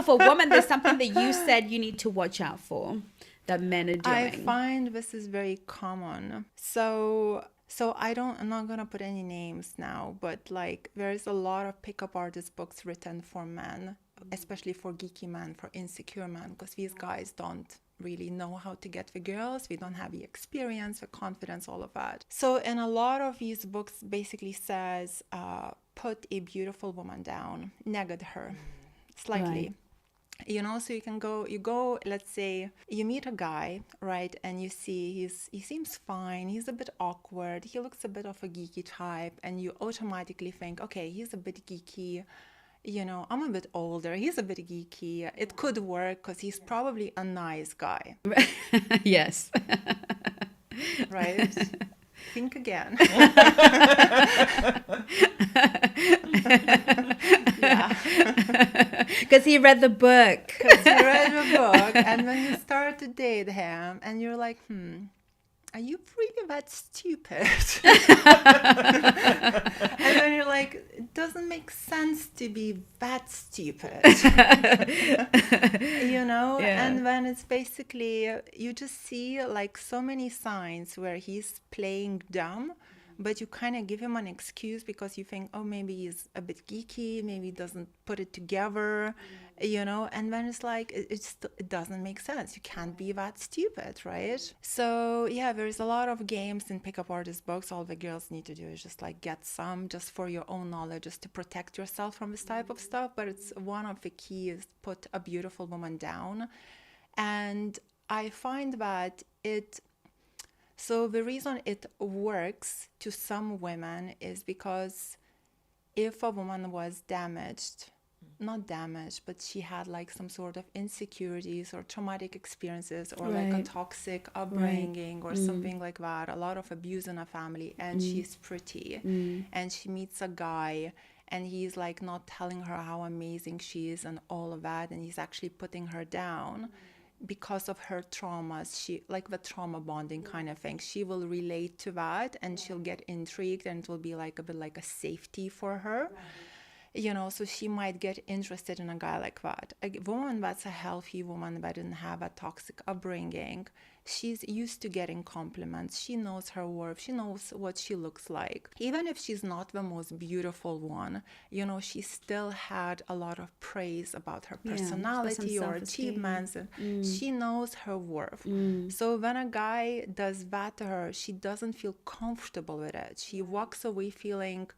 for women, there's something that you said you need to watch out for that men are doing. I find this is very common. So I'm not gonna put any names now, but like there's a lot of pickup artist books written for men, especially for geeky men, for insecure men, because these guys don't really know how to get the girls. We don't have the experience, the confidence, all of that. So in a lot of these books basically says, put a beautiful woman down, negate her slightly. Right. You know, so you go, let's say you meet a guy, right, and you see he seems fine, he's a bit awkward, he looks a bit of a geeky type, and you automatically think, okay, he's a bit geeky, you know, I'm a bit older, he's a bit geeky, it could work because he's probably a nice guy. Yes. Right? Think again. Yeah. Because he read the book. Because you read the book, and when you start to date him, and you're like, are you really that stupid? And then you're like, it doesn't make sense to be that stupid. You know? Yeah. And then it's basically, you just see like so many signs where he's playing dumb, but you kind of give him an excuse because you think, oh, maybe he's a bit geeky, maybe he doesn't put it together, you know, and then it's like, it doesn't make sense. You can't be that stupid, right? So yeah, there's a lot of games in pickup artist books. All the girls need to do is just like get some just for your own knowledge, just to protect yourself from this type of stuff. But it's one of the keys, put a beautiful woman down. And I find that so the reason it works to some women is because if a woman was damaged, not damaged, but she had like some sort of insecurities or traumatic experiences or like a Right. toxic upbringing or something like that, a lot of abuse in a family, and she's pretty and she meets a guy and he's like not telling her how amazing she is and all of that, and he's actually putting her down. Because of her traumas, she like the trauma bonding kind of thing, she will relate to that and she'll get intrigued, and it will be like a bit like a safety for her. You know, so she might get interested in a guy like that. A woman that's a healthy woman that didn't have a toxic upbringing, she's used to getting compliments. She knows her worth. She knows what she looks like. Even if she's not the most beautiful one, you know, she still had a lot of praise about her personality or achievements. And she knows her worth. So when a guy does that to her, she doesn't feel comfortable with it. She walks away feeling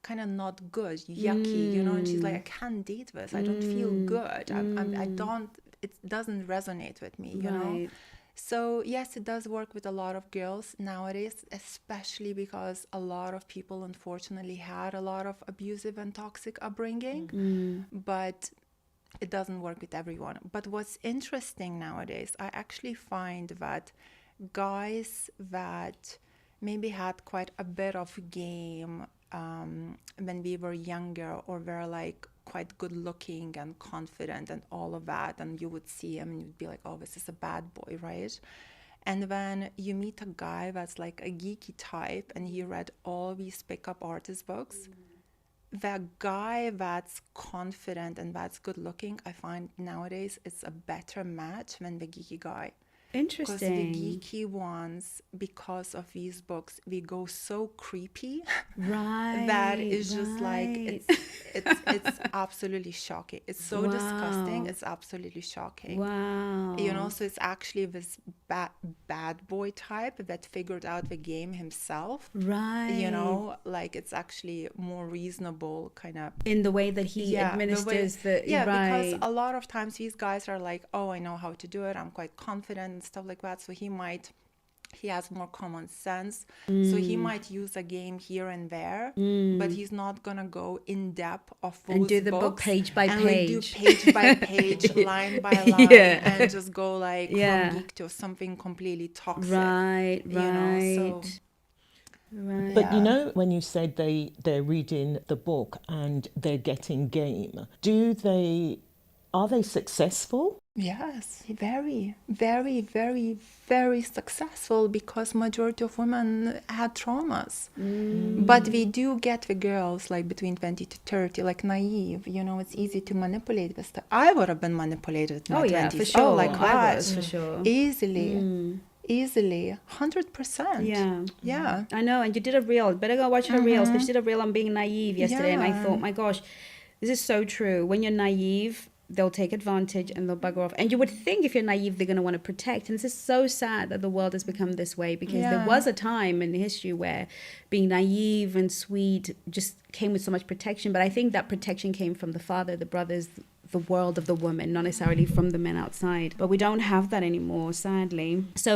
kind of not good, yucky, you know, and she's like, I can't date this. I don't feel good. I don't, it doesn't resonate with me, you know? So yes, it does work with a lot of girls nowadays, especially because a lot of people unfortunately had a lot of abusive and toxic upbringing, but it doesn't work with everyone. But what's interesting nowadays, I actually find that guys that maybe had quite a bit of game when we were younger, or were like quite good looking and confident and all of that, and you would see him and you'd be like, oh, this is a bad boy, right? And when you meet a guy that's like a geeky type and he read all these pickup artist books, the guy that's confident and that's good looking, I find nowadays it's a better match than the geeky guy. Because the Interesting. geeky ones, because of these books, we go so creepy Right. that is just like it's absolutely shocking. It's so disgusting. It's absolutely shocking. Wow. You know, so it's actually this bad boy type that figured out the game himself. Right. You know, like it's actually more reasonable kind of in the way that he administers the right. Because a lot of times these guys are like, oh, I know how to do it, I'm quite confident and stuff like that. So he has more common sense, so he might use a game here and there, but he's not gonna go in depth of those and do the book books page by and page, like do page by page, line by line, and just go like from geek to something completely toxic. Right. You know, so. Right. But you know, when you said they're reading the book and they're getting game, do they Are they successful? Yes, very, very, very, very successful, because majority of women had traumas. But we do get the girls like between 20 to 30, like naive, you know, it's easy to manipulate with stuff. I would have been manipulated in my 20s. For sure. Oh, like I that. was, for sure. Easily, 100%. Yeah. I know, and you did a reel. Better go watch her reels. But she did a reel on being naive yesterday, and I thought, my gosh, this is so true. When you're naive, they'll take advantage and they'll bugger off. And you would think if you're naive, they're going to want to protect. And it's just so sad that the world has become this way, because there was a time in history where being naive and sweet just came with so much protection. But I think that protection came from the father, the brothers, the world of the woman, not necessarily from the men outside. But we don't have that anymore, sadly. So